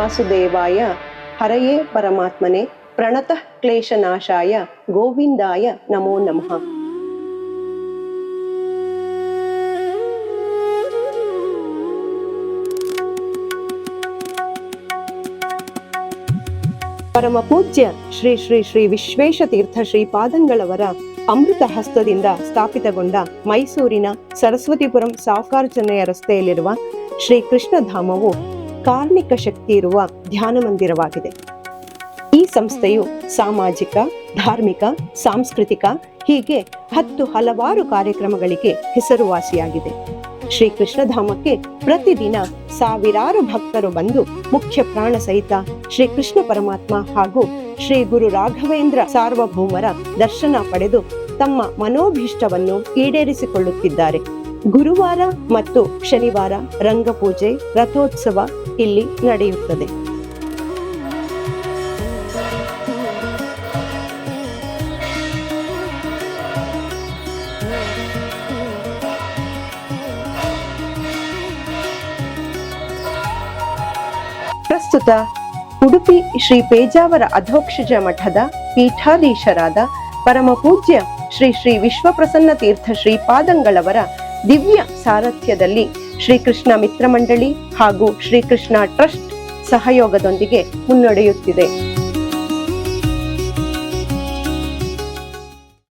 ವಾಸುದೇವಾಯ ಹರಯೇ ಪರಮಾತ್ಮನೆ ಪ್ರಣತಃ ಕ್ಲೇಶನಾಶಾಯ ಗೋವಿಂದಾಯ ನಮೋ ನಮಃ. ಪರಮ ಪೂಜ್ಯ ಶ್ರೀ ಶ್ರೀ ಶ್ರೀ ವಿಶ್ವೇಶ ತೀರ್ಥ ಶ್ರೀಪಾದಂಗಳವರ ಅಮೃತ ಹಸ್ತದಿಂದ ಸ್ಥಾಪಿತಗೊಂಡ ಮೈಸೂರಿನ ಸರಸ್ವತಿಪುರಂ ಸಾಫ್ಕಾರ್ಚನೆಯ ರಸ್ತೆಯಲ್ಲಿರುವ ಶ್ರೀ ಕೃಷ್ಣಧಾಮವು ಕಾರ್ಮಿಕ ಶಕ್ತಿ ಇರುವ ಧ್ಯಾನ ಮಂದಿರವಾಗಿದೆ. ಈ ಸಂಸ್ಥೆಯು ಸಾಮಾಜಿಕ, ಧಾರ್ಮಿಕ, ಸಾಂಸ್ಕೃತಿಕ ಹೀಗೆ 10 ಹಲವಾರು ಕಾರ್ಯಕ್ರಮಗಳಿಗೆ ಹೆಸರುವಾಸಿಯಾಗಿದೆ. ಶ್ರೀ ಕೃಷ್ಣಧಾಮಕ್ಕೆ ಪ್ರತಿದಿನ ಸಾವಿರಾರು ಭಕ್ತರು ಬಂದು ಮುಖ್ಯ ಪ್ರಾಣ ಸಹಿತ ಶ್ರೀ ಕೃಷ್ಣ ಪರಮಾತ್ಮ ಹಾಗೂ ಶ್ರೀ ಗುರು ರಾಘವೇಂದ್ರ ಸಾರ್ವಭೌಮರ ದರ್ಶನ ಪಡೆದು ತಮ್ಮ ಮನೋಭೀಷ್ಟವನ್ನು ಈಡೇರಿಸಿಕೊಳ್ಳುತ್ತಿದ್ದಾರೆ. ಗುರುವಾರ ಮತ್ತು ಶನಿವಾರ ರಂಗಪೂಜೆ, ರಥೋತ್ಸವ ಇಲ್ಲಿ ನಡೆಯುತ್ತದೆ. ಪ್ರಸ್ತುತ ಉಡುಪಿ ಶ್ರೀ ಪೇಜಾವರ ಅಧೋಕ್ಷಜ ಮಠದ ಪೀಠಾಧೀಶರಾದ ಪರಮ ಪೂಜ್ಯ ಶ್ರೀ ಶ್ರೀ ವಿಶ್ವಪ್ರಸನ್ನ ತೀರ್ಥ ಶ್ರೀಪಾದಂಗಳವರ ದಿವ್ಯ ಸಾರಥ್ಯದಲ್ಲಿ ಶ್ರೀಕೃಷ್ಣ ಮಿತ್ರ ಮಂಡಳಿ ಹಾಗೂ ಶ್ರೀಕೃಷ್ಣ ಟ್ರಸ್ಟ್ ಸಹಯೋಗದೊಂದಿಗೆ ಮುನ್ನಡೆಯುತ್ತಿದೆ.